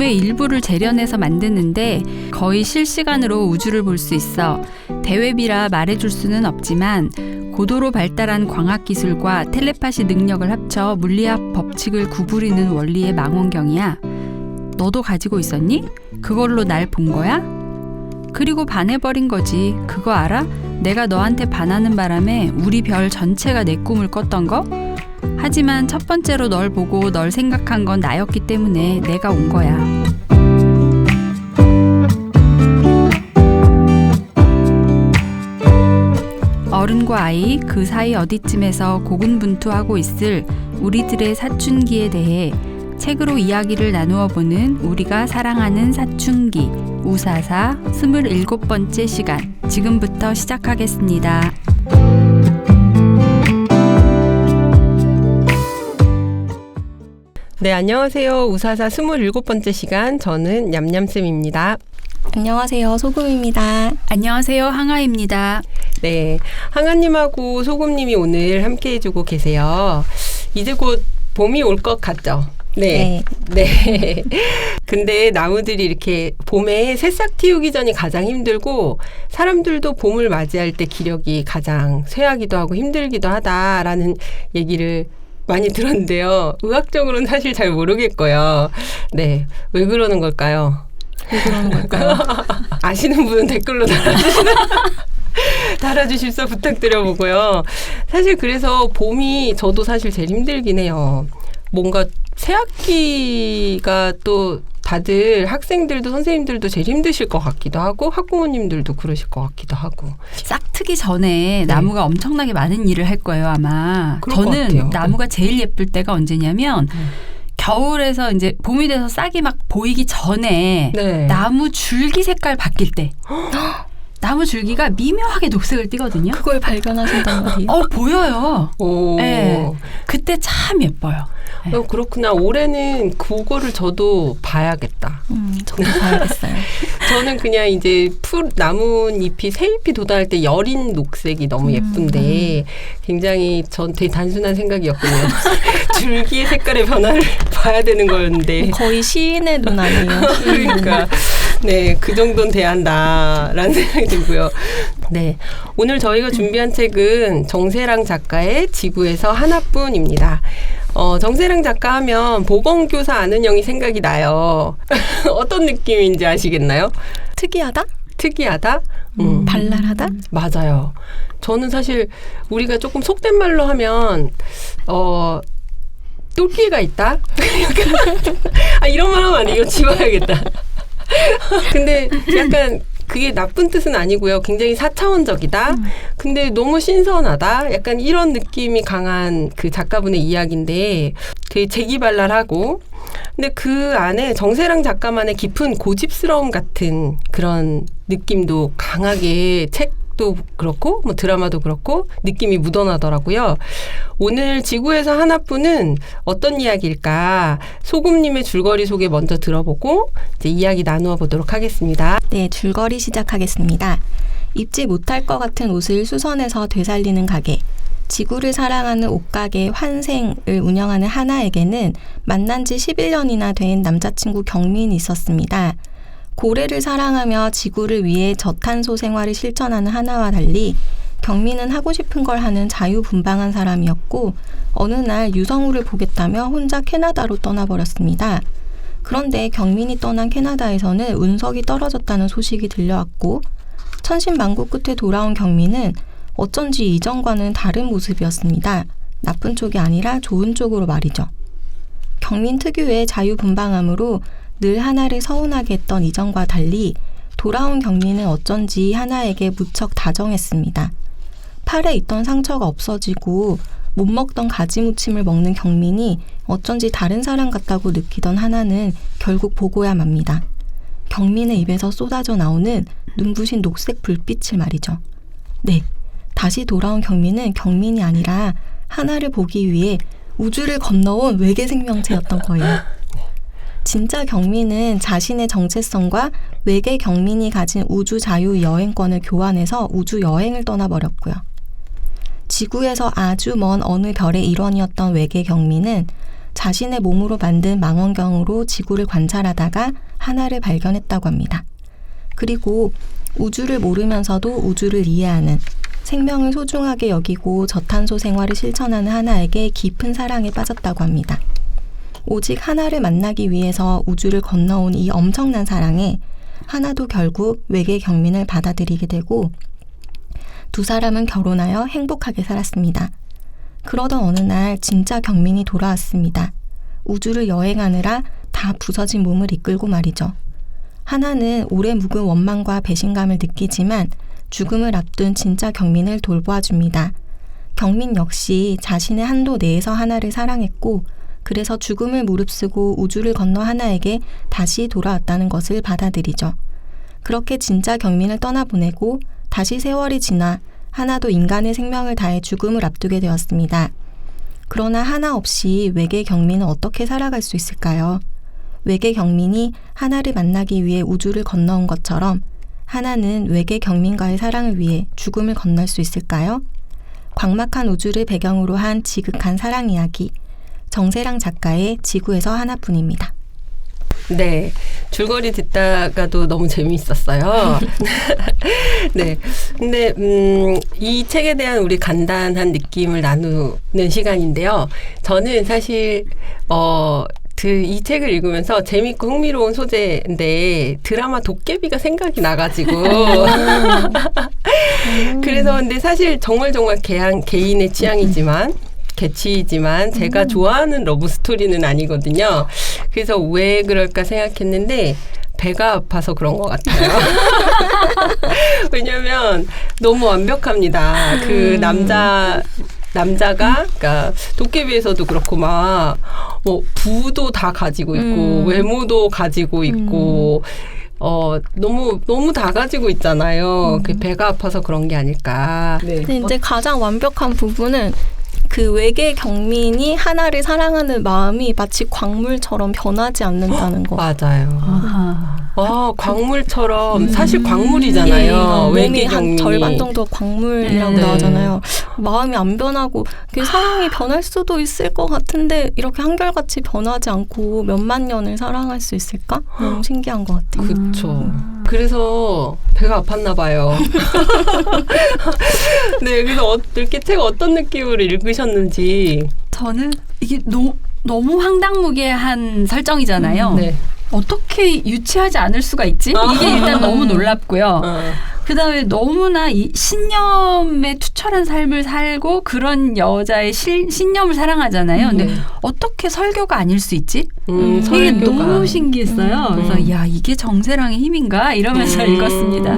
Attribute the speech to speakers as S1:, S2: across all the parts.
S1: 몸의 일부를 재련해서 만드는데 거의 실시간으로 우주를 볼 수 있어. 대외비라 말해줄 수는 없지만 고도로 발달한 광학기술과 텔레파시 능력을 합쳐 물리학 법칙을 구부리는 원리의 망원경이야. 너도 가지고 있었니? 그걸로 날 본 거야? 그리고 반해버린 거지. 그거 알아? 내가 너한테 반하는 바람에 우리 별 전체가 내 꿈을 꿨던 거? 하지만 첫 번째로 널 보고 널 생각한 건 나였기 때문에 내가 온 거야. 어른과 아이, 그 사이 어디쯤에서 고군분투하고 있을 우리들의 사춘기에 대해 책으로 이야기를 나누어 보는 우리가 사랑하는 사춘기 우사사 27번째 시간, 지금부터 시작하겠습니다.
S2: 네, 안녕하세요. 우사사 27번째 시간, 저는 냠냠쌤입니다.
S3: 안녕하세요. 소금입니다.
S1: 안녕하세요. 항아입니다.
S2: 네, 항아님하고 소금님이 오늘 함께 해주고 계세요. 이제 곧 봄이 올 것 같죠? 네. 근데 나무들이 이렇게 봄에 새싹 틔우기 전이 가장 힘들고 사람들도 봄을 맞이할 때 기력이 가장 쇠하기도 하고 힘들기도 하다라는 얘기를 많이 들었는데요. 의학적으로는 사실 잘 모르겠고요. 네, 왜 그러는 걸까요?
S3: 왜 그러는 걸까요?
S2: 아시는 분은 댓글로 달아주십사 부탁드려보고요. 사실 그래서 봄이 저도 사실 제일 힘들긴 해요. 뭔가 새학기가 또 다들 학생들도 선생님들도 제일 힘드실 것 같기도 하고 학부모님들도 그러실 것 같기도 하고.
S1: 싹 트기 전에 나무가 엄청나게 많은 일을 할 거예요, 아마. 저는 나무가 제일 예쁠 때가 언제냐면 겨울에서 이제 봄이 돼서 싹이 막 보이기 전에 나무 줄기 색깔 바뀔 때. 나무 줄기가 미묘하게 녹색을 띠거든요.
S3: 그걸 발견하신단 말이에요?
S1: 보여요.
S2: 오.
S1: 네. 그때 참 예뻐요. 네.
S2: 그렇구나. 올해는 그거를 저도 봐야겠다.
S3: 저도 봐야겠어요.
S2: 저는 그냥 이제 나뭇잎이 새잎이 돋아날 때 여린 녹색이 너무 예쁜데 굉장히 전 되게 단순한 생각이었거든요. 줄기의 색깔의 변화를 봐야 되는 거였는데
S3: 거의 시인의 눈 아니에요?
S2: 그러니까 네, 그 정도는 돼야 한다라는 생각이 들고요. 네, 오늘 저희가 준비한 책은 정세랑 작가의 지구에서 하나뿐입니다. 정세랑 작가 하면 보건교사 아는 형이 생각이 나요. 어떤 느낌인지 아시겠나요?
S3: 특이하다?
S2: 특이하다?
S3: 발랄하다?
S2: 맞아요. 저는 사실 우리가 조금 속된 말로 하면 똘끼가 있다? 이런 말 하면 안 돼. 이거 지워야겠다. 근데 약간 그게 나쁜 뜻은 아니고요. 굉장히 4차원적이다. 근데 너무 신선하다. 약간 이런 느낌이 강한 그 작가분의 이야기인데 되게 재기발랄하고 근데 그 안에 정세랑 작가만의 깊은 고집스러움 같은 그런 느낌도 강하게 책도 그렇고 뭐 드라마도 그렇고 느낌이 묻어나더라고요. 오늘 지구에서 하나뿐은 어떤 이야기일까? 소금님의 줄거리 소개 먼저 들어보고 이제 이야기 나누어 보도록 하겠습니다.
S3: 네, 줄거리 시작하겠습니다. 입지 못할 것 같은 옷을 수선해서 되살리는 가게. 지구를 사랑하는 옷가게 환생을 운영하는 하나에게는 만난 지 11년이나 된 남자친구 경민이 있었습니다. 고래를 사랑하며 지구를 위해 저탄소 생활을 실천하는 하나와 달리 경민은 하고 싶은 걸 하는 자유분방한 사람이었고 어느 날 유성우를 보겠다며 혼자 캐나다로 떠나버렸습니다. 그런데 경민이 떠난 캐나다에서는 운석이 떨어졌다는 소식이 들려왔고 천신만고 끝에 돌아온 경민은 어쩐지 이전과는 다른 모습이었습니다. 나쁜 쪽이 아니라 좋은 쪽으로 말이죠. 경민 특유의 자유분방함으로 늘 하나를 서운하게 했던 이전과 달리 돌아온 경민은 어쩐지 하나에게 무척 다정했습니다. 팔에 있던 상처가 없어지고 못 먹던 가지무침을 먹는 경민이 어쩐지 다른 사람 같다고 느끼던 하나는 결국 보고야 맙니다. 경민의 입에서 쏟아져 나오는 눈부신 녹색 불빛을 말이죠. 네, 다시 돌아온 경민은 경민이 아니라 하나를 보기 위해 우주를 건너온 외계 생명체였던 거예요. 진짜 경민은 자신의 정체성과 외계 경민이 가진 우주 자유 여행권을 교환해서 우주 여행을 떠나버렸고요. 지구에서 아주 먼 어느 별의 일원이었던 외계 경민은 자신의 몸으로 만든 망원경으로 지구를 관찰하다가 하나를 발견했다고 합니다. 그리고 우주를 모르면서도 우주를 이해하는, 생명을 소중하게 여기고 저탄소 생활을 실천하는 하나에게 깊은 사랑에 빠졌다고 합니다. 오직 하나를 만나기 위해서 우주를 건너온 이 엄청난 사랑에 하나도 결국 외계 경민을 받아들이게 되고 두 사람은 결혼하여 행복하게 살았습니다. 그러던 어느 날 진짜 경민이 돌아왔습니다. 우주를 여행하느라 다 부서진 몸을 이끌고 말이죠. 하나는 오래 묵은 원망과 배신감을 느끼지만 죽음을 앞둔 진짜 경민을 돌보아줍니다. 경민 역시 자신의 한도 내에서 하나를 사랑했고 그래서 죽음을 무릅쓰고 우주를 건너 하나에게 다시 돌아왔다는 것을 받아들이죠. 그렇게 진짜 경민을 떠나보내고 다시 세월이 지나 하나도 인간의 생명을 다해 죽음을 앞두게 되었습니다. 그러나 하나 없이 외계 경민은 어떻게 살아갈 수 있을까요? 외계 경민이 하나를 만나기 위해 우주를 건너온 것처럼 하나는 외계 경민과의 사랑을 위해 죽음을 건널 수 있을까요? 광막한 우주를 배경으로 한 지극한 사랑 이야기, 정세랑 작가의 지구에서 하나뿐입니다.
S2: 네, 줄거리 듣다가도 너무 재미있었어요. 네, 근데 이 책에 대한 우리 간단한 느낌을 나누는 시간인데요. 저는 사실 이 책을 읽으면서 재밌고 흥미로운 소재인데 드라마 도깨비가 생각이 나가지고 그래서 근데 사실 정말 개인의 취향이지만 개취이지만 제가 좋아하는 러브 스토리는 아니거든요. 그래서 왜 그럴까 생각했는데 배가 아파서 그런 것 같아요. 왜냐면 너무 완벽합니다. 그 남자가 그러니까 도깨비에서도 그렇고 막 뭐 부도 다 가지고 있고 외모도 가지고 있고 너무 다 가지고 있잖아요. 그 배가 아파서 그런 게 아닐까. 네.
S3: 근데 이제 가장 완벽한 부분은 그 외계 경민이 하나를 사랑하는 마음이 마치 광물처럼 변하지 않는다는 거.
S2: 맞아요.
S1: 아하.
S2: 광물처럼 사실 광물이잖아요.
S3: 예,
S2: 외계
S3: 몸이 한
S2: 경민이.
S3: 절반 정도 광물이라고
S2: 네.
S3: 나오잖아요. 마음이 안 변하고 그 사랑이 변할 수도 있을 것 같은데 이렇게 한결같이 변하지 않고 몇만 년을 사랑할 수 있을까? 너무 신기한 것 같아요.
S2: 그렇죠. 그래서 배가 아팠나 봐요. 네, 그래서 이렇게 책 어떤 느낌으로 읽으셨는지.
S1: 저는 이게 너무 황당무계한 설정이잖아요.
S2: 네.
S1: 어떻게 유치하지 않을 수가 있지? 이게 일단 너무 놀랍고요. 그다음에 너무나 이 신념에 투철한 삶을 살고 그런 여자의 신념을 사랑하잖아요. 근데 어떻게 설교가 아닐 수 있지? 이게
S2: 설교가.
S1: 너무 신기했어요. 그래서 야, 이게 정세랑의 힘인가? 이러면서 읽었습니다.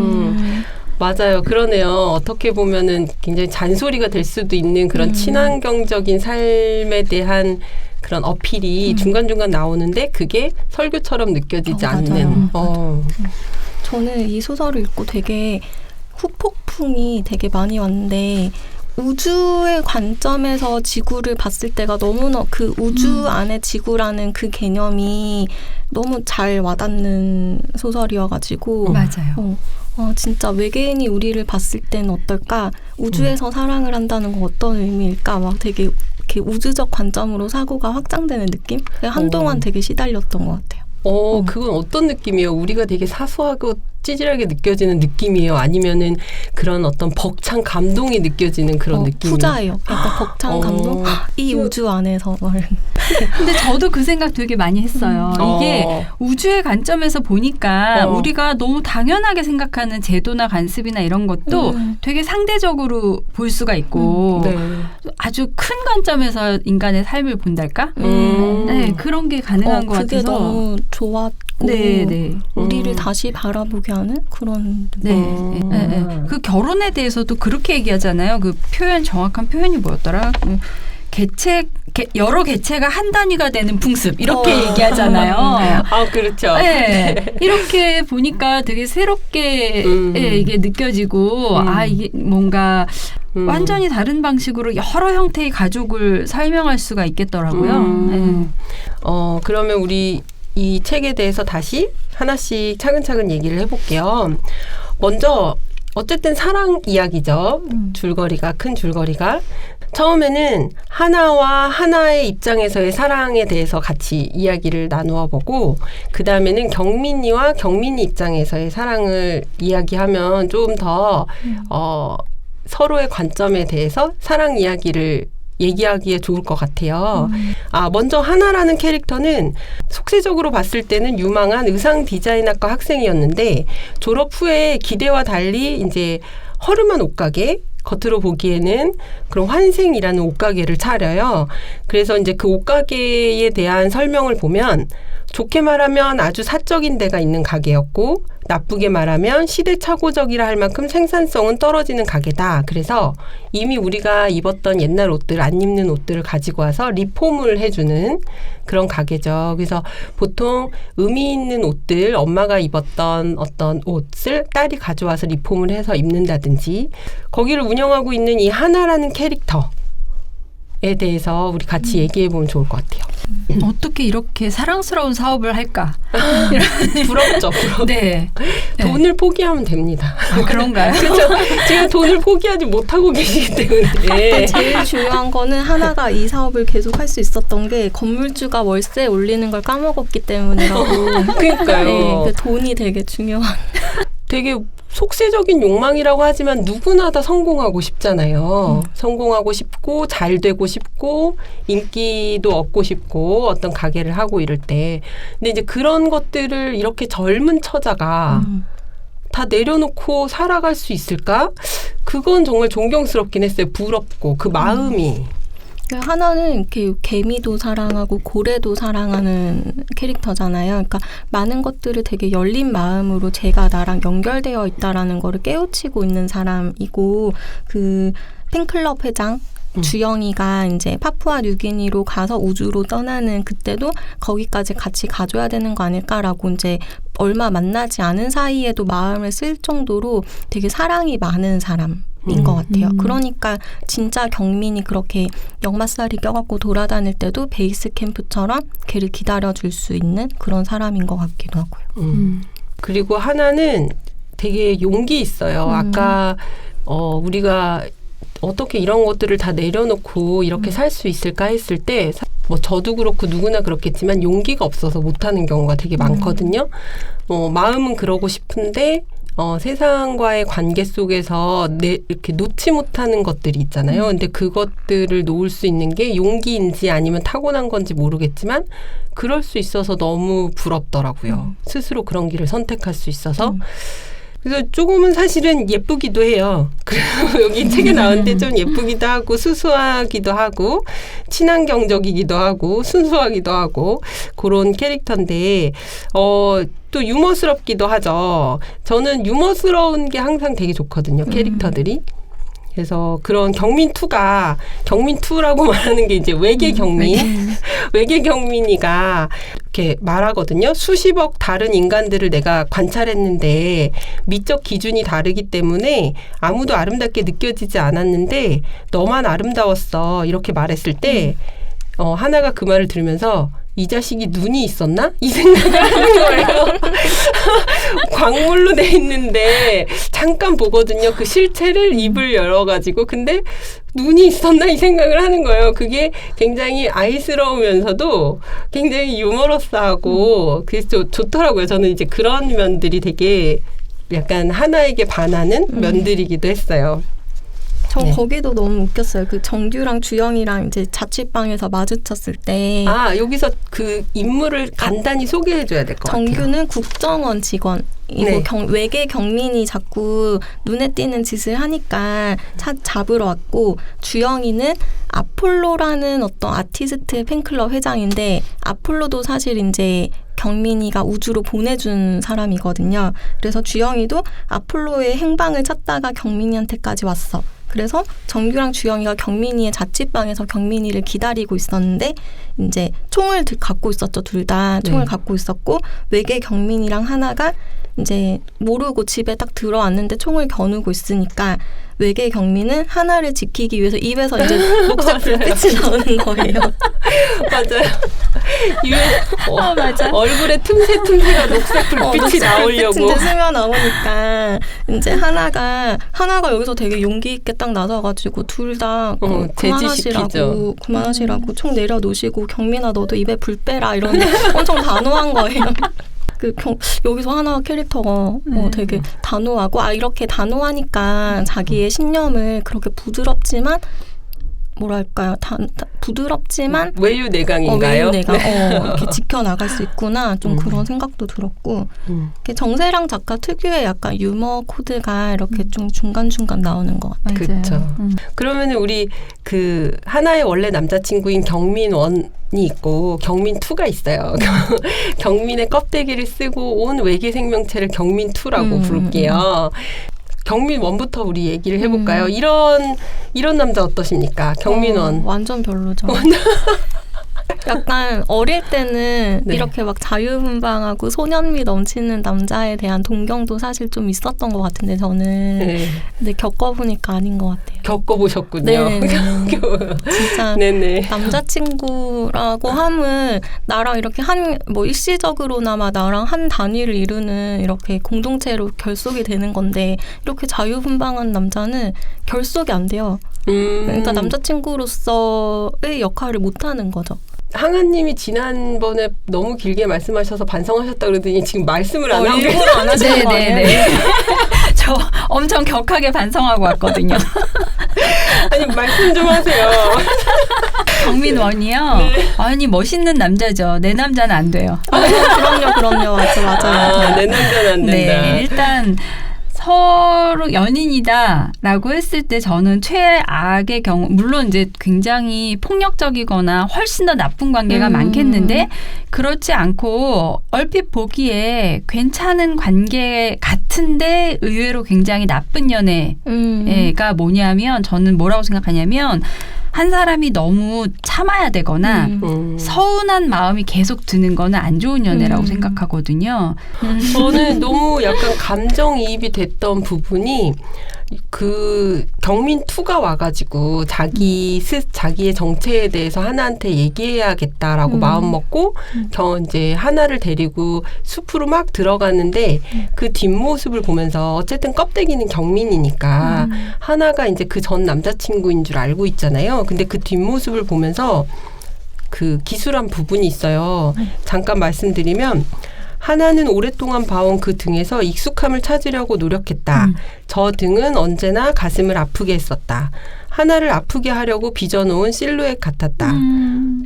S2: 맞아요. 그러네요. 어떻게 보면은 굉장히 잔소리가 될 수도 있는 그런 친환경적인 삶에 대한 그런 어필이 중간중간 나오는데 그게 설교처럼 느껴지지 않는.
S3: 저는 이 소설을 읽고 되게 후폭풍이 되게 많이 왔는데 우주의 관점에서 지구를 봤을 때가 너무나 그 우주 안에 지구라는 그 개념이 너무 잘 와닿는 소설이어가지고
S1: 맞아요.
S3: 진짜 외계인이 우리를 봤을 때는 어떨까? 우주에서 사랑을 한다는 건 어떤 의미일까? 막 되게 이렇게 우주적 관점으로 사고가 확장되는 느낌? 한동안 되게 시달렸던 것 같아요.
S2: 그건 어떤 느낌이에요? 우리가 되게 사소하고 찌질하게 느껴지는 느낌이에요? 아니면은 그런 어떤 벅찬 감동이 느껴지는 그런 느낌이에요?
S3: 후자예요. 약간 벅찬 감동? 이 우주 안에서
S1: 근데 저도 그 생각 되게 많이 했어요. 이게 우주의 관점에서 보니까 우리가 너무 당연하게 생각하는 제도나 관습이나 이런 것도 되게 상대적으로 볼 수가 있고 아주 큰 관점에서 인간의 삶을 본달까? 네, 그런 게 가능한 것
S3: 그게
S1: 같아서
S3: 너무 좋았고 우리를 다시 바라보게 하는 그런
S1: 그 결혼에 대해서도 그렇게 얘기하잖아요. 그 정확한 표현이 뭐였더라? 여러 개체가 한 단위가 되는 풍습 이렇게 얘기하잖아요.
S2: 그렇죠.
S1: 네, 이렇게 보니까 되게 새롭게 이게 느껴지고 이게 뭔가 완전히 다른 방식으로 여러 형태의 가족을 설명할 수가 있겠더라고요.
S2: 그러면 우리 이 책에 대해서 다시 하나씩 차근차근 얘기를 해볼게요. 먼저 어쨌든 사랑 이야기죠. 줄거리가, 큰 줄거리가. 처음에는 하나와 하나의 입장에서의 사랑에 대해서 같이 이야기를 나누어 보고, 그 다음에는 경민이와 경민이 입장에서의 사랑을 이야기하면 좀 더 서로의 관점에 대해서 사랑 이야기를 얘기하기에 좋을 것 같아요. 먼저 하나라는 캐릭터는 속세적으로 봤을 때는 유망한 의상 디자인학과 학생이었는데, 졸업 후에 기대와 달리 이제 허름한 옷가게, 겉으로 보기에는 그런 환생이라는 옷가게를 차려요. 그래서 이제 그 옷가게에 대한 설명을 보면, 좋게 말하면 아주 사적인 데가 있는 가게였고, 나쁘게 말하면 시대착오적이라 할 만큼 생산성은 떨어지는 가게다. 그래서 이미 우리가 입었던 옛날 옷들, 안 입는 옷들을 가지고 와서 리폼을 해주는 그런 가게죠. 그래서 보통 의미 있는 옷들, 엄마가 입었던 어떤 옷을 딸이 가져와서 리폼을 해서 입는다든지, 거기를 운영하고 있는 이 하나라는 캐릭터에 대해서 우리 같이 얘기해 보면 좋을 것 같아요.
S1: 어떻게 이렇게 사랑스러운 사업을 할까?
S2: 부럽죠, 부럽죠.
S1: 네.
S2: 돈을 포기하면 됩니다.
S1: 그런가요?
S2: 그렇죠. 제가 돈을 포기하지 못하고 계시기 때문에.
S3: 제일 중요한 거는 하나가 이 사업을 계속 할 수 있었던 게 건물주가 월세 올리는 걸 까먹었기 때문이라고.
S2: 그러니까요.
S3: 네, 그 돈이 되게 중요한.
S2: 되게 속세적인 욕망이라고 하지만 누구나 다 성공하고 싶잖아요. 성공하고 싶고 잘 되고 싶고 인기도 얻고 싶고 어떤 가게를 하고 이럴 때. 근데 이제 그런 것들을 이렇게 젊은 처자가 다 내려놓고 살아갈 수 있을까? 그건 정말 존경스럽긴 했어요. 부럽고 그 마음이.
S3: 하나는 이렇게 개미도 사랑하고 고래도 사랑하는 캐릭터잖아요. 그러니까 많은 것들을 되게 열린 마음으로 제가 나랑 연결되어 있다라는 거를 깨우치고 있는 사람이고, 그 팬클럽 회장 주영이가 이제 파푸아 뉴기니로 가서 우주로 떠나는 그때도 거기까지 같이 가줘야 되는 거 아닐까라고 이제 얼마 만나지 않은 사이에도 마음을 쓸 정도로 되게 사랑이 많은 사람. 인 것 같아요. 그러니까 진짜 경민이 그렇게 역마살이 껴갖고 돌아다닐 때도 베이스 캠프처럼 걔를 기다려줄 수 있는 그런 사람인 것 같기도 하고요.
S2: 그리고 하나는 되게 용기 있어요. 아까 우리가 어떻게 이런 것들을 다 내려놓고 이렇게 살 수 있을까 했을 때, 뭐 저도 그렇고 누구나 그렇겠지만 용기가 없어서 못하는 경우가 되게 많거든요. 마음은 그러고 싶은데 세상과의 관계 속에서 이렇게 놓지 못하는 것들이 있잖아요. 근데 그것들을 놓을 수 있는 게 용기인지 아니면 타고난 건지 모르겠지만 그럴 수 있어서 너무 부럽더라고요. 스스로 그런 길을 선택할 수 있어서. 그래서 조금은 사실은 예쁘기도 해요. 그리고 여기 책에 나오는데 좀 예쁘기도 하고 수수하기도 하고 친환경적이기도 하고 순수하기도 하고 그런 캐릭터인데 또 유머스럽기도 하죠. 저는 유머스러운 게 항상 되게 좋거든요. 캐릭터들이. 그래서 그런 경민2라고 말하는 게 이제 외계 경민, 외계 경민이가 이렇게 말하거든요. 수십억 다른 인간들을 내가 관찰했는데 미적 기준이 다르기 때문에 아무도 아름답게 느껴지지 않았는데 너만 아름다웠어. 이렇게 말했을 때 하나가 그 말을 들으면서 이 자식이 눈이 있었나? 이 생각을 하는 거예요. 광물로 돼 있는데 잠깐 보거든요. 그 실체를 입을 열어가지고. 근데 눈이 있었나? 이 생각을 하는 거예요. 그게 굉장히 아이스러우면서도 굉장히 유머러스하고 그래서 좋더라고요. 저는 이제 그런 면들이 되게 약간 하나에게 반하는 면들이기도 했어요.
S3: 전 거기도 너무 웃겼어요. 그 정규랑 주영이랑 이제 자취방에서 마주쳤을 때.
S2: 여기서 그 인물을 간단히 소개해줘야 될 것 같아요.
S3: 정규는 국정원 직원. 이거 외계 경민이 자꾸 눈에 띄는 짓을 하니까 잡으러 왔고, 주영이는 아폴로라는 어떤 아티스트 팬클럽 회장인데, 아폴로도 사실 이제 경민이가 우주로 보내준 사람이거든요. 그래서 주영이도 아폴로의 행방을 찾다가 경민이한테까지 왔어. 그래서 정규랑 주영이가 경민이의 자취방에서 경민이를 기다리고 있었는데, 이제 총을 갖고 있었죠. 둘 다 총을 갖고 있었고, 외계 경민이랑 하나가 이제 모르고 집에 딱 들어왔는데 총을 겨누고 있으니까 외계 경민은 하나를 지키기 위해서 입에서 이제 녹색 불빛이 나오는 거예요.
S2: 맞아요.
S3: 맞아.
S2: 얼굴에 틈새가 녹색 불빛이 나오려고.
S3: 이제 스며 나오니까 이제 하나가 여기서 되게 용기 있게 딱 나서가지고 둘 다
S2: 제지시키죠.
S3: 그만하시라고 총 내려놓으시고 경민아 너도 입에 불 빼라 이런 엄청 단호한 거예요. 여기서 하나 캐릭터가 되게 단호하고 이렇게 단호하니까 자기의 신념을 그렇게 부드럽지만 뭐랄까요? 부드럽지만
S2: 외유내강인가요?
S3: 이렇게 지켜나갈 수 있구나. 좀 그런 생각도 들었고 정세랑 작가 특유의 약간 유머 코드가 이렇게 좀 중간중간 나오는 것 같아요.
S2: 그렇죠. 그러면 우리 그 하나의 원래 남자친구인 경민원이 있고 경민2가 있어요. 경민의 껍데기를 쓰고 온 외계 생명체를 경민2라고 부를게요. 경민1부터 우리 얘기를 해볼까요? 이런 남자 어떠십니까? 경민원.
S3: 완전 별로죠. 약간 어릴 때는 이렇게 막 자유분방하고 소년미 넘치는 남자에 대한 동경도 사실 좀 있었던 것 같은데 저는 근데 겪어보니까 아닌 것 같아요.
S2: 겪어보셨군요.
S3: 네. 진짜
S2: 네네.
S3: 남자친구라고 함은 나랑 이렇게 일시적으로나마 나랑 한 단위를 이루는 이렇게 공동체로 결속이 되는 건데 이렇게 자유분방한 남자는 결속이 안 돼요. 그러니까 남자친구로서의 역할을 못하는 거죠.
S2: 항아님이 지난번에 너무 길게 말씀하셔서 반성하셨다 그러더니 지금 말씀을 안 하고
S3: 일부러 안 하시는 거 아니에요?
S1: 네네네. 저 엄청 격하게 반성하고 왔거든요.
S2: 아니 말씀 좀 하세요.
S1: 경민원이요?
S2: 네.
S1: 아니 멋있는 남자죠. 내 남자는 안 돼요.
S3: 그럼요. 맞아요.
S2: 내 남자는 안 된다.
S1: 네, 일단 서로 연인이다라고 했을 때 저는 최악의 경우 물론 이제 굉장히 폭력적이거나 훨씬 더 나쁜 관계가 많겠는데 그렇지 않고 얼핏 보기에 괜찮은 관계 같은데 의외로 굉장히 나쁜 연애가 뭐냐면 저는 뭐라고 생각하냐면 한 사람이 너무 참아야 되거나 서운한 마음이 계속 드는 거는 안 좋은 연애라고 생각하거든요.
S2: 저는 너무 약간 감정이입이 됐던 부분이 그 경민2가 와가지고 자기의 정체에 대해서 하나한테 얘기해야겠다라고 마음 먹고 이제 하나를 데리고 숲으로 막 들어가는데 그 뒷모습을 보면서 어쨌든 껍데기는 경민이니까 하나가 이제 그 전 남자친구인 줄 알고 있잖아요. 근데 그 뒷모습을 보면서 그 기술한 부분이 있어요. 잠깐 말씀드리면 하나는 오랫동안 봐온 그 등에서 익숙함을 찾으려고 노력했다. 저 등은 언제나 가슴을 아프게 했었다. 하나를 아프게 하려고 빚어놓은 실루엣 같았다.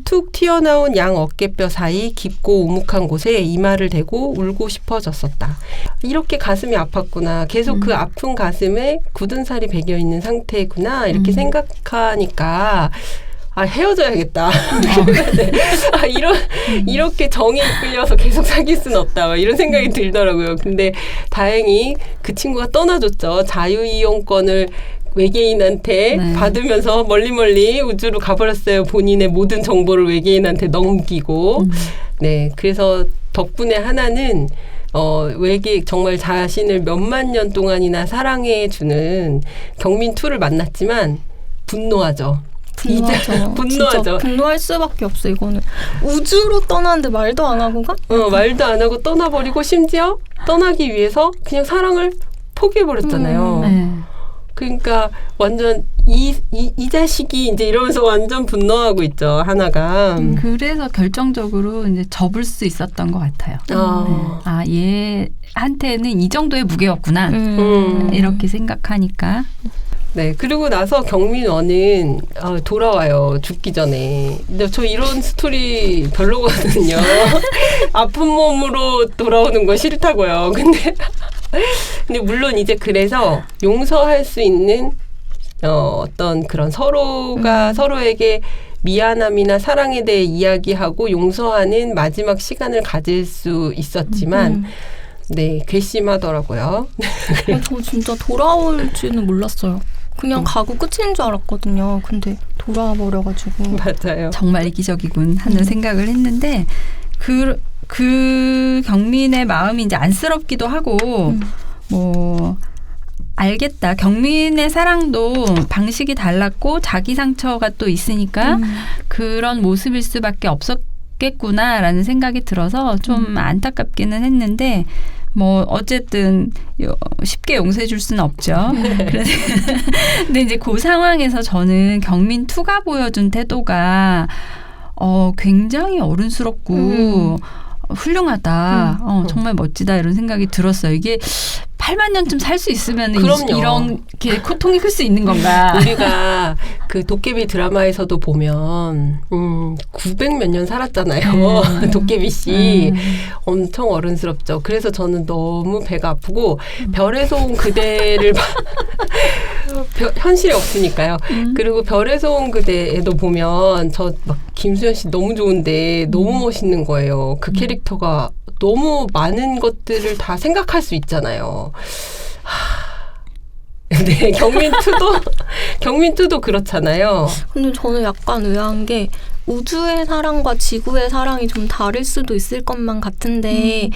S2: 툭 튀어나온 양 어깨뼈 사이 깊고 오묵한 곳에 이마를 대고 울고 싶어졌었다. 이렇게 가슴이 아팠구나. 계속 그 아픈 가슴에 굳은 살이 배겨있는 상태구나. 이렇게 생각하니까 헤어져야겠다. 이렇게 정에 이끌려서 계속 사귈 수는 없다. 이런 생각이 들더라고요. 근데 다행히 그 친구가 떠나줬죠. 자유이용권을 외계인한테 받으면서 멀리 우주로 가버렸어요. 본인의 모든 정보를 외계인한테 넘기고. 네, 그래서 덕분에 하나는 정말 자신을 몇만 년 동안이나 사랑해주는 경민2를 만났지만 분노하죠.
S3: 진짜 분노할 수밖에 없어. 이거는 우주로 떠나는데 말도 안 하고 가?
S2: 말도 안 하고 떠나버리고 심지어 떠나기 위해서 그냥 사랑을 포기해버렸잖아요. 그러니까 완전 이 자식이 이제 이러면서 완전 분노하고 있죠. 하나가.
S1: 그래서 결정적으로 이제 접을 수 있었던 것 같아요. 얘한테는 이 정도의 무게였구나. 이렇게 생각하니까.
S2: 네, 그리고 나서 경민원은 돌아와요. 죽기 전에. 근데 저 이런 스토리 별로거든요. 아픈 몸으로 돌아오는 거 싫다고요. 근데 물론 이제 그래서 용서할 수 있는 어떤 그런 서로가 서로에게 미안함이나 사랑에 대해 이야기하고 용서하는 마지막 시간을 가질 수 있었지만 네, 괘씸하더라고요.
S3: 저 진짜 돌아올지는 몰랐어요. 그냥 가고 끝인 줄 알았거든요. 근데 돌아와 버려가지고.
S2: 맞아요.
S1: 정말 이기적이군 하는 생각을 했는데 그 경민의 마음이 이제 안쓰럽기도 하고 뭐 알겠다. 경민의 사랑도 방식이 달랐고 자기 상처가 또 있으니까 그런 모습일 수밖에 없겠구나라는 생각이 들어서 좀 안타깝기는 했는데 뭐 어쨌든 쉽게 용서해 줄 수는 없죠. 근데 이제 그 상황에서 저는 경민2가 보여준 태도가 굉장히 어른스럽고 훌륭하다. 정말 멋지다 이런 생각이 들었어요. 이게 8만 년쯤 살 수 있으면 이런 게 고통이 클 수 있는 건가?
S2: 우리가 그 도깨비 드라마에서도 보면 900 몇 년 살았잖아요. 도깨비 씨 엄청 어른스럽죠. 그래서 저는 너무 배가 아프고 별에서 온 그대를 현실에 없으니까요. 그리고 별에서 온 그대에도 보면 저 막 김수현 씨 너무 좋은데 너무 멋있는 거예요. 그 캐릭터가 너무 많은 것들을 다 생각할 수 있잖아요. 근데 경민2도 그렇잖아요.
S3: 근데 저는 약간 의아한 게 우주의 사랑과 지구의 사랑이 좀 다를 수도 있을 것만 같은데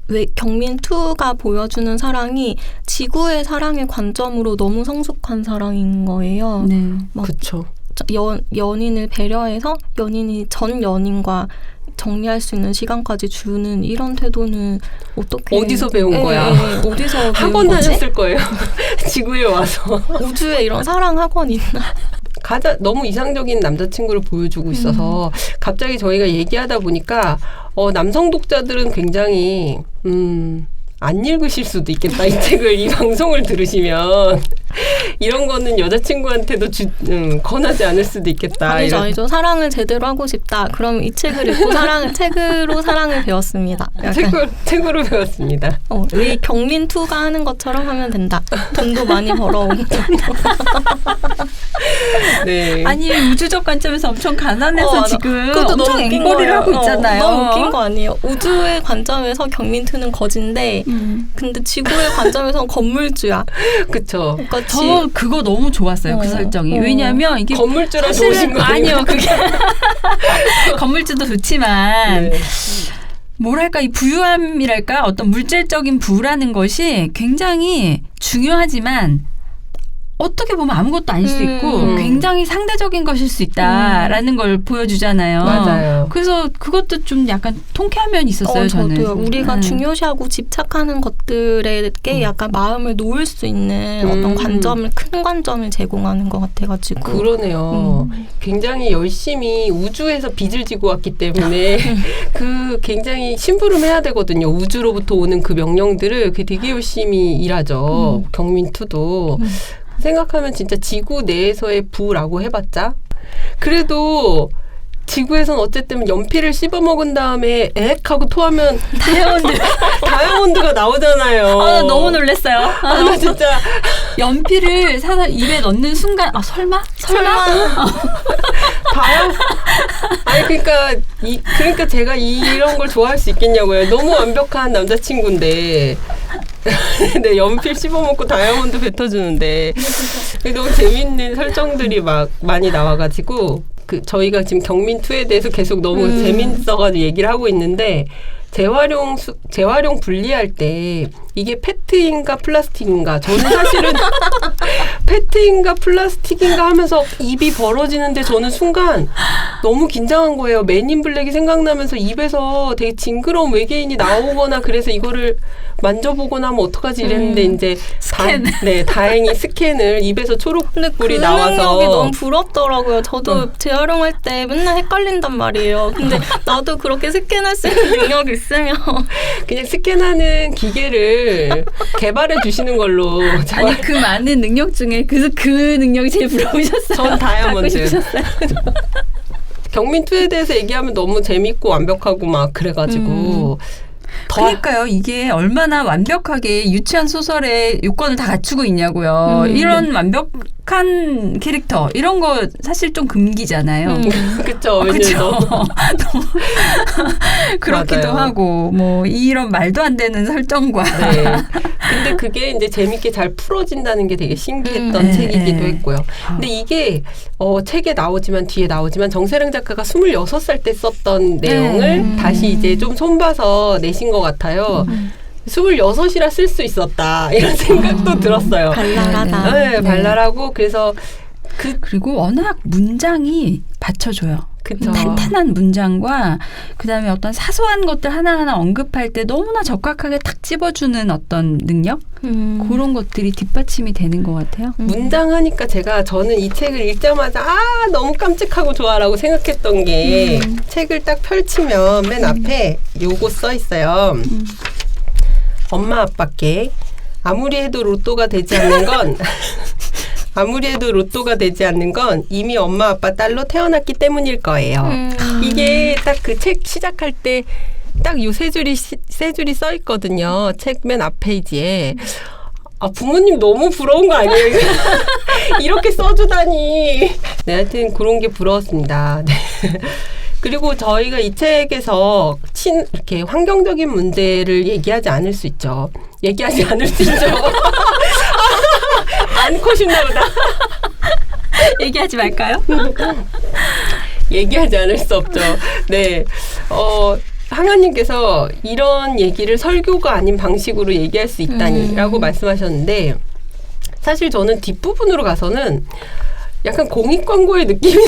S3: 왜 경민2가 보여주는 사랑이 지구의 사랑의 관점으로 너무 성숙한 사랑인 거예요.
S1: 네.
S2: 그렇죠.
S3: 연인을 배려해서 연인이 전 연인과 정리할 수 있는 시간까지 주는 이런 태도는 어떻게
S2: 어디서 배운 거야?
S3: 어디서 배운
S2: 학원
S3: 거지?
S2: 다녔을 거예요. 지구에 와서.
S3: 우주에 이런 사랑 학원 있나?
S2: 너무 이상적인 남자친구를 보여주고 있어서 갑자기 저희가 얘기하다 보니까 남성 독자들은 굉장히 안 읽으실 수도 있겠다. 이 책을 이 방송을 들으시면 이런 거는 여자친구한테도 권하지 않을 수도 있겠다.
S3: 아니죠. 사랑을 제대로 하고 싶다. 그럼 이 책을 읽고 책으로 사랑을 배웠습니다.
S2: 책으로 배웠습니다.
S3: 왜 경민2가 하는 것처럼 하면 된다. 돈도 많이 벌어오고.
S2: 네.
S1: 아니 우주적 관점에서 엄청 가난해서 지금 엄청 앵벌이를 하고 있잖아요.
S3: 너무 웃긴 거 아니에요? 우주의 관점에서 경민2는 거진데 근데 지구의 관점에서는 건물주야.
S2: 그쵸.
S3: 그러니까
S1: 저 그거 너무 좋았어요. 그 설정이. 왜냐하면 이게
S2: 건물주라 좋으신 거
S1: 아니요. 그게 건물주도 좋지만
S2: 네.
S1: 뭐랄까 이 부유함이랄까 어떤 물질적인 부라는 것이 굉장히 중요하지만 어떻게 보면 아무것도 아닐 수 있고 굉장히 상대적인 것일 수 있다라는 걸 보여주잖아요.
S2: 맞아요.
S1: 그래서 그것도 좀 약간 통쾌한 면이 있었어요. 저는.
S3: 저도요. 우리가 중요시하고 집착하는 것들에게 약간 마음을 놓을 수 있는 어떤 큰 관점을 제공하는 것 같아가지고.
S2: 그러네요. 굉장히 열심히 우주에서 빚을 지고 왔기 때문에 그 굉장히 심부름해야 되거든요. 우주로부터 오는 그 명령들을 되게 열심히 일하죠. 경민2도. 생각하면 진짜 지구 내에서의 부라고 해봤자 그래도 지구에선 어쨌든 연필을 씹어먹은 다음에 액 하고 토하면 다이아몬드가 나오잖아요.
S1: 나 너무 놀랐어요.
S2: 나 진짜
S1: 연필을 사서 입에 넣는 순간 설마?
S2: 아니 그러니까 제가 이런 걸 좋아할 수 있겠냐고요. 너무 완벽한 남자친구인데 네, 연필 씹어먹고 다이아몬드 뱉어주는데 너무 재밌는 설정들이 막 많이 나와가지고 저희가 지금 경민2에 대해서 계속 너무 재밌어가지고 얘기를 하고 있는데 재활용 분리할 때 이게 페트인가 플라스틱인가 저는 사실은 페트인가 플라스틱인가 하면서 입이 벌어지는데 저는 순간 너무 긴장한 거예요. 맨인 블랙이 생각나면서 입에서 되게 징그러운 외계인이 나오거나 그래서 이거를 만져보거나 하면 어떡하지 이랬는데 이제 다행히 스캔을 입에서 초록불이 나와서
S3: 그 능력이 너무 부럽더라고요. 저도 재활용할 때 맨날 헷갈린단 말이에요. 근데 나도 그렇게 스캔할 수 있는 능력이 있으면
S2: 그냥 스캔하는 기계를 개발해 주시는 걸로.
S1: 아니 그 많은 능력 중에 그 능력이 제일 부러우셨어요.
S2: 전 다이아몬드. 경민2에 대해서 얘기하면 너무 재밌고 완벽하고 막 그래가지고
S1: 그러니까요. 이게 얼마나 완벽하게 유치한 소설의 요건을 다 갖추고 있냐고요. 이런 완벽한 캐릭터 이런 거 사실 좀 금기잖아요.
S2: 그렇죠.
S1: 그렇죠. 그렇기도
S2: 맞아요.
S1: 하고 뭐 이런 말도 안 되는 설정과
S2: 네. 근데 그게 이제 재밌게 잘 풀어진다는 게 되게 신기했던 책이기도 했고요. 근데 이게 책에 뒤에 나오지만 정세령 작가가 26살 때 썼던 내용을 다시 이제 좀 손봐서 내신 것 같아요. 26이라 쓸 수 있었다 이런 생각도 들었어요.
S3: 발랄하다.
S2: 네, 발랄하고 그래서
S1: 그리고 워낙 문장이 받쳐줘요.
S2: 그쵸.
S1: 탄탄한 문장과 그다음에 어떤 사소한 것들 하나하나 언급할 때 너무나 적확하게 탁 집어주는 어떤 능력? 그런 것들이 뒷받침이 되는 것 같아요.
S2: 문장 하니까 저는 이 책을 읽자마자 너무 깜찍하고 좋아라고 생각했던 게 책을 딱 펼치면 맨 앞에 요거 써 있어요. 엄마 아빠께 아무리 해도 로또가 되지 않는 건 이미 엄마 아빠 딸로 태어났기 때문일 거예요. 이게 딱 그 책 시작할 때 딱 요 세 줄이 써 있거든요. 책 맨 앞 페이지에. 부모님 너무 부러운 거 아니에요? 이렇게 써주다니. 네, 하여튼 그런 게 부러웠습니다. 네. 그리고 저희가 이 책에서 이렇게 환경적인 문제를 얘기하지 않을 수 있죠. 않고 싶나 보다.
S1: 얘기하지 말까요?
S2: 얘기하지 않을 수 없죠. 네. 항아님께서 이런 얘기를 설교가 아닌 방식으로 얘기할 수 있다니라고 말씀하셨는데 사실 저는 뒷부분으로 가서는 약간 공익 광고의 느낌이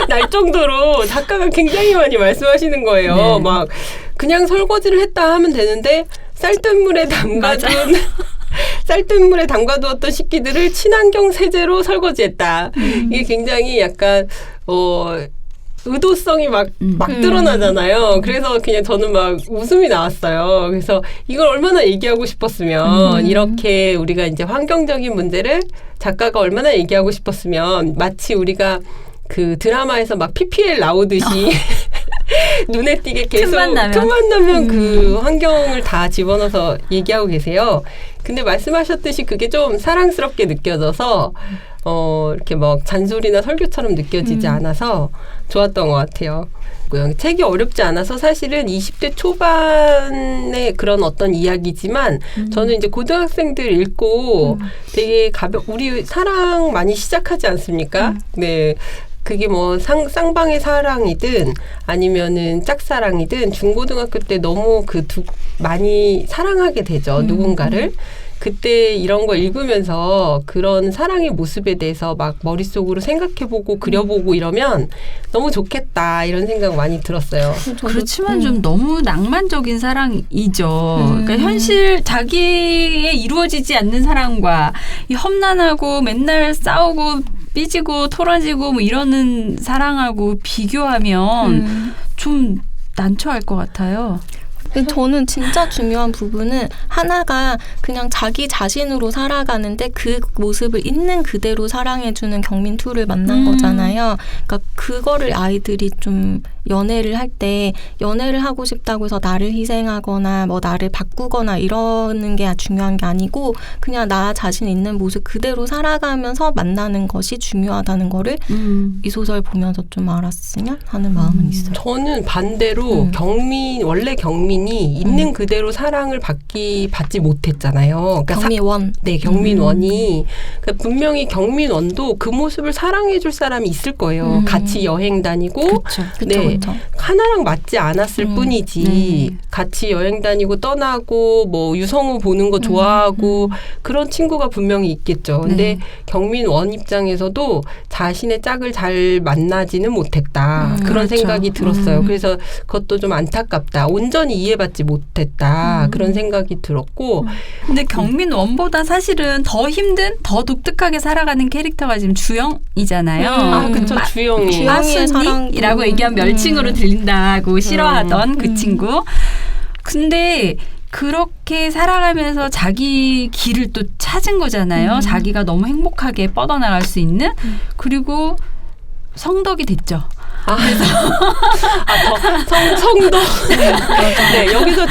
S2: 날 정도로 작가가 굉장히 많이 말씀하시는 거예요.
S1: 네.
S2: 막 그냥 설거지를 했다 하면 되는데 쌀뜨물에 담가두었던 식기들을 친환경 세제로 설거지했다. 이게 굉장히 약간 의도성이 막 드러나잖아요. 그래서 그냥 저는 막 웃음이 나왔어요. 그래서 이걸 얼마나 얘기하고 싶었으면 이렇게 우리가 이제 환경적인 문제를 작가가 얼마나 얘기하고 싶었으면 마치 우리가 그 드라마에서 막 PPL 나오듯이 눈에 띄게 계속 틈만 나면 그 환경을 다 집어넣어서 얘기하고 계세요. 근데 말씀하셨듯이 그게 좀 사랑스럽게 느껴져서 이렇게 막 잔소리나 설교처럼 느껴지지 않아서 좋았던 것 같아요. 책이 어렵지 않아서 사실은 20대 초반의 그런 어떤 이야기지만 저는 이제 고등학생들 읽고 되게 우리 사랑 많이 시작하지 않습니까? 네. 그게 뭐 쌍방의 사랑이든 아니면은 짝사랑이든 중고등학교 때 너무 많이 사랑하게 되죠. 누군가를. 그때 이런 거 읽으면서 그런 사랑의 모습에 대해서 막 머릿속으로 생각해보고 그려보고 이러면 너무 좋겠다 이런 생각 많이 들었어요.
S1: 그렇지만 좀 너무 낭만적인 사랑이죠. 그러니까 현실 자기에 이루어지지 않는 사랑과 이 험난하고 맨날 싸우고 삐지고 토라지고 뭐 이러는 사랑하고 비교하면 좀 난처할 것 같아요.
S3: 저는 진짜 중요한 부분은 하나가 그냥 자기 자신으로 살아가는데 그 모습을 있는 그대로 사랑해주는 경민2를 만난 거잖아요. 그러니까 그거를 아이들이 좀 연애를 할 때 연애를 하고 싶다고 해서 나를 희생하거나 뭐 나를 바꾸거나 이러는 게 중요한 게 아니고 그냥 나 자신 있는 모습 그대로 살아가면서 만나는 것이 중요하다는 거를 이 소설 보면서 좀 알았으면 하는 마음은 있어요.
S2: 저는 반대로 원래 경민이 있는 그대로 사랑을 받지 못했잖아요. 그러니까 경민원. 네, 경민원이. 그러니까 분명히 경민원도 그 모습을 사랑해줄 사람이 있을 거예요. 같이 여행 다니고.
S3: 그쵸.
S2: 네. 하나랑 맞지 않았을 뿐이지. 같이 여행 다니고 떠나고 뭐 유성우 보는 거 좋아하고 그런 친구가 분명히 있겠죠. 근데 경민원 입장에서도 자신의 짝을 잘 만나지는 못했다. 그런
S3: 그렇죠.
S2: 생각이 들었어요. 그래서 그것도 좀 안타깝다. 온전히 이해받지 못했다. 그런 생각이 들었고.
S1: 근데 경민원보다 사실은 더 힘든, 더 독특하게 살아가는 캐릭터가 지금 주영이잖아요.
S2: 그쵸. 주영이.
S1: 아순이라고 얘기하면 멸칭으로 들린다고 싫어하던 그 친구. 근데 그렇게 살아가면서 자기 길을 또 찾은 거잖아요. 자기가 너무 행복하게 뻗어나갈 수 있는. 그리고 성덕이 됐죠.
S2: 성덕. 네, 여기서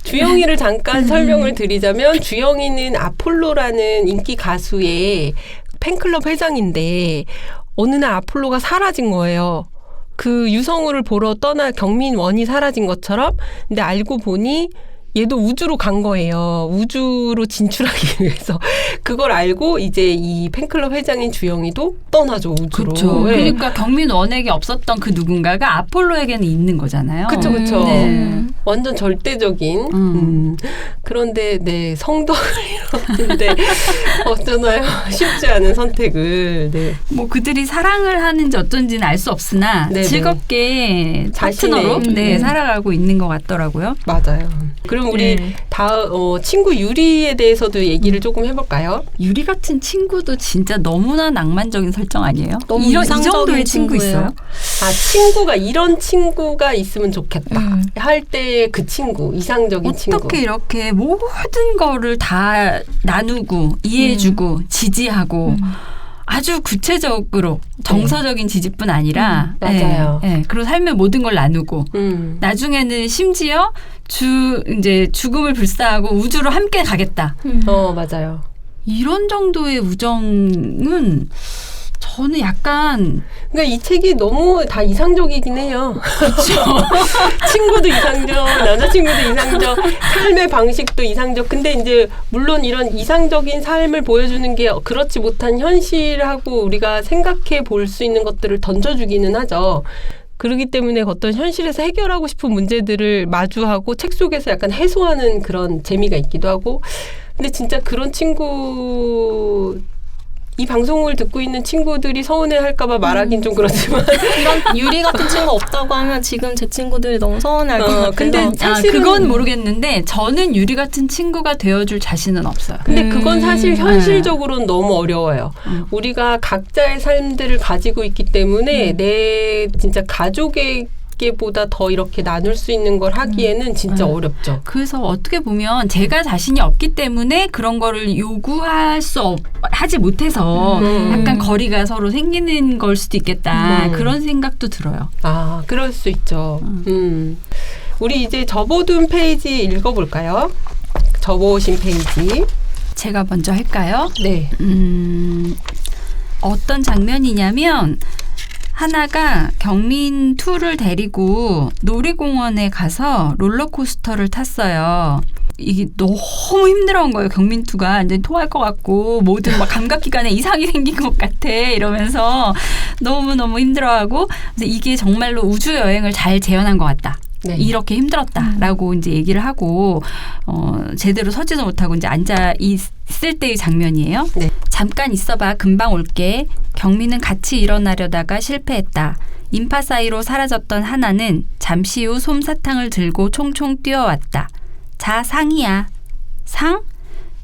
S2: 주영이를 잠깐 설명을 드리자면 주영이는 아폴로라는 인기 가수의 팬클럽 회장인데 어느 날 아폴로가 사라진 거예요. 그 유성우를 보러 떠나 경민원이 사라진 것처럼. 근데 알고 보니 얘도 우주로 간 거예요. 우주로 진출하기 위해서. 그걸 알고 이제 이 팬클럽 회장인 주영이도 떠나죠, 우주로.
S1: 그렇죠.
S2: 네.
S1: 그러니까 경민원에게 없었던 그 누군가가 아폴로에게는 있는 거잖아요.
S2: 그쵸.
S1: 네.
S2: 완전 절대적인. 그런데 네, 성덕을 이뤘는데 어쩌나요? 쉽지 않은 선택을. 네.
S1: 뭐 그들이 사랑을 하는지 어쩐지는 알 수 없으나
S2: 네네.
S1: 즐겁게
S2: 자신의,
S1: 파트너로 살아가고 있는 것 같더라고요.
S2: 맞아요. 그럼 우리
S3: 네.
S2: 친구 유리에 대해서도 얘기를 조금 해볼까요?
S1: 유리 같은 친구도 진짜 너무나 낭만적인 설정 아니에요?
S3: 너무
S1: 이
S3: 이상적인
S1: 정도의 친구
S3: 친구예요.
S1: 있어요?
S2: 친구가 이런 친구가 있으면 좋겠다. 할 때 그 친구, 이상적인 친구.
S1: 어떻게 이렇게 모든 거를 다 나누고 이해해주고 지지하고 아주 구체적으로 정서적인 지지뿐 아니라
S2: 맞아요.
S1: 그리고 삶의 모든 걸 나누고 나중에는 심지어 이제 죽음을 불사하고 우주로 함께 가겠다.
S2: 맞아요.
S1: 이런 정도의 우정은 저는 약간
S2: 그러니까 이 책이 너무 다 이상적이긴 해요. 그렇죠. 친구도 이상적, 남자친구도 이상적, 삶의 방식도 이상적. 근데 이제 물론 이런 이상적인 삶을 보여주는 게 그렇지 못한 현실하고 우리가 생각해 볼 수 있는 것들을 던져주기는 하죠. 그렇기 때문에 어떤 현실에서 해결하고 싶은 문제들을 마주하고 책 속에서 약간 해소하는 그런 재미가 있기도 하고. 근데 진짜 그런 친구, 이 방송을 듣고 있는 친구들이 서운해할까봐 말하긴 좀 그렇지만
S3: 이런 유리 같은 친구 없다고 하면 지금 제 친구들이 너무 서운할 것 같아요.
S2: 근데 사실은
S1: 그건 모르겠는데 저는 유리 같은 친구가 되어줄 자신은 없어요.
S2: 근데 그건 사실 현실적으로는 너무 어려워요. 우리가 각자의 삶들을 가지고 있기 때문에 내 진짜 가족에게보다 더 이렇게 나눌 수 있는 걸 하기에는 진짜 어렵죠.
S1: 그래서 어떻게 보면 제가 자신이 없기 때문에 그런 거를 하지 못해서 약간 거리가 서로 생기는 걸 수도 있겠다. 그런 생각도 들어요.
S2: 그럴 수 있죠. 우리 이제 접어둔 페이지 읽어볼까요? 접어오신 페이지.
S1: 제가 먼저 할까요?
S2: 네.
S1: 어떤 장면이냐면 하나가 경민2를 데리고 놀이공원에 가서 롤러코스터를 탔어요. 이게 너무 힘들어한 거예요. 경민2가 완전 토할 것 같고 모든 막 감각기관에 이상이 생긴 것 같아 이러면서 너무너무 힘들어하고 그래서 이게 정말로 우주여행을 잘 재현한 것 같다.
S2: 네.
S1: 이렇게 힘들었다라고 이제 얘기를 하고 제대로 서지도 못하고 이제 앉아 있을 때의 장면이에요.
S2: 네.
S1: 잠깐 있어봐, 금방 올게. 경민은 같이 일어나려다가 실패했다. 인파 사이로 사라졌던 하나는 잠시 후 솜사탕을 들고 총총 뛰어왔다. 자, 상이야. 상?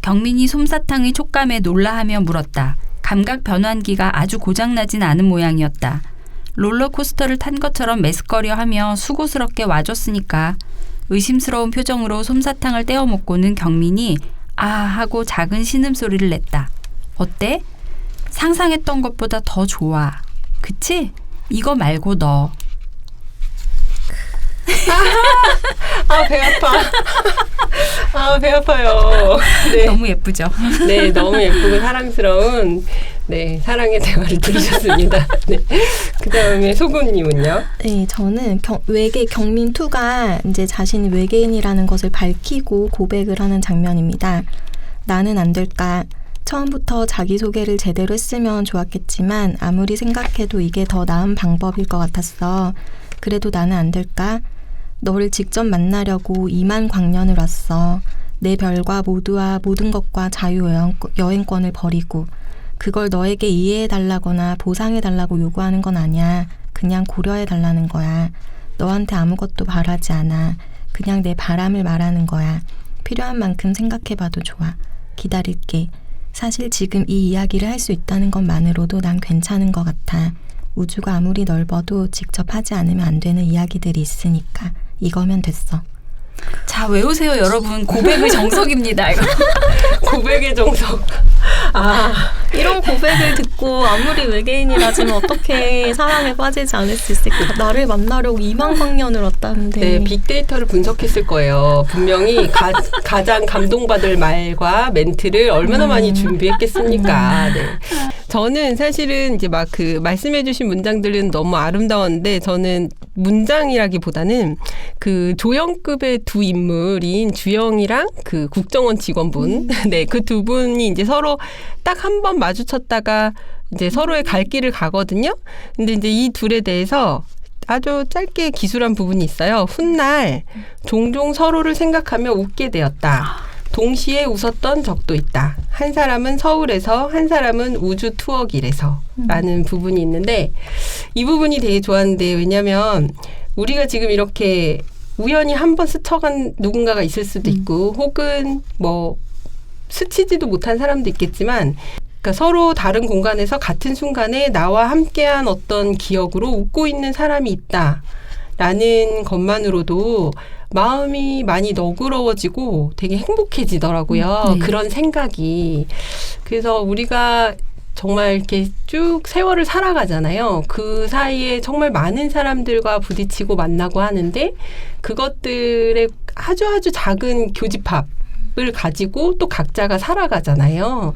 S1: 경민이 솜사탕의 촉감에 놀라하며 물었다. 감각 변환기가 아주 고장나진 않은 모양이었다. 롤러코스터를 탄 것처럼 메스꺼려하며 수고스럽게 와줬으니까. 의심스러운 표정으로 솜사탕을 떼어 먹고는 경민이 아 하고 작은 신음소리를 냈다. 어때? 상상했던 것보다 더 좋아. 그치? 이거 말고 너.
S2: 배 아파. 배 아파요. 네.
S1: 너무 예쁘죠?
S2: 네, 너무 예쁘고 사랑스러운 사랑의 대화를 들으셨습니다. 네. 그 다음에 소금님은요?
S3: 네, 저는 경민2가 이제 자신이 외계인이라는 것을 밝히고 고백을 하는 장면입니다. 나는 안 될까? 처음부터 자기소개를 제대로 했으면 좋았겠지만 아무리 생각해도 이게 더 나은 방법일 것 같았어. 그래도 나는 안 될까? 너를 직접 만나려고 2만 광년을 왔어. 내 별과 모든 것과 자유여행권을 버리고 그걸 너에게 이해해달라거나 보상해달라고 요구하는 건 아니야. 그냥 고려해달라는 거야. 너한테 아무것도 바라지 않아. 그냥 내 바람을 말하는 거야. 필요한 만큼 생각해봐도 좋아. 기다릴게. 사실 지금 이 이야기를 할 수 있다는 것만으로도 난 괜찮은 것 같아. 우주가 아무리 넓어도 직접 하지 않으면 안 되는 이야기들이 있으니까 이거면 됐어.
S1: 자, 외우세요 여러분. 고백의 정석입니다. 이거.
S2: 고백의 정석.
S3: 이런 고백을 듣고 아무리 외계인이라지만 어떻게 사랑에 빠지지 않을 수 있을까? 나를 만나려고 2만 광년을 왔다는데.
S2: 네, 빅데이터를 분석했을 거예요. 분명히 가장 감동받을 말과 멘트를 얼마나 많이 준비했겠습니까? 네. 저는 사실은 이제 막 그 말씀해주신 문장들은 너무 아름다웠는데 저는 문장이라기보다는 그 조연급의 두 인물인 주영이랑 그 국정원 직원분, 네, 그 두 분이 이제 서로 딱 한 번 마주쳤다가 이제 서로의 갈 길을 가거든요. 근데 이제 이 둘에 대해서 아주 짧게 기술한 부분이 있어요. 훗날 종종 서로를 생각하며 웃게 되었다. 동시에 웃었던 적도 있다. 한 사람은 서울에서, 한 사람은 우주 투어길에서 라는 부분이 있는데 이 부분이 되게 좋았는데 왜냐하면 우리가 지금 이렇게 우연히 한 번 스쳐간 누군가가 있을 수도 있고 혹은 뭐 스치지도 못한 사람도 있겠지만 그러니까 서로 다른 공간에서 같은 순간에 나와 함께한 어떤 기억으로 웃고 있는 사람이 있다라는 것만으로도 마음이 많이 너그러워지고 되게 행복해지더라고요.
S1: 네.
S2: 그런 생각이. 그래서 우리가 정말 이렇게 쭉 세월을 살아가잖아요. 그 사이에 정말 많은 사람들과 부딪히고 만나고 하는데 그것들의 아주 작은 교집합 을 가지고 또 각자가 살아가잖아요.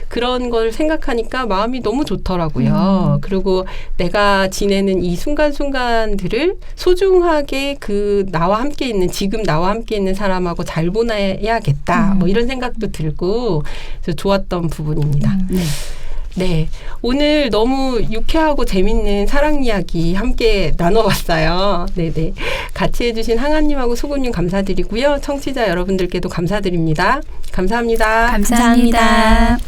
S2: 그런 걸 생각하니까 마음이 너무 좋더라고요. 그리고 내가 지내는 이 순간순간들을 소중하게 그 나와 함께 있는 지금 나와 함께 있는 사람하고 잘 보내야겠다. 뭐 이런 생각도 들고 그래서 좋았던 부분입니다.
S1: 네.
S2: 네. 오늘 너무 유쾌하고 재밌는 사랑 이야기 함께 나눠봤어요. 네네. 같이 해주신 항아님하고 수고님 감사드리고요. 청취자 여러분들께도 감사드립니다. 감사합니다.
S1: 감사합니다.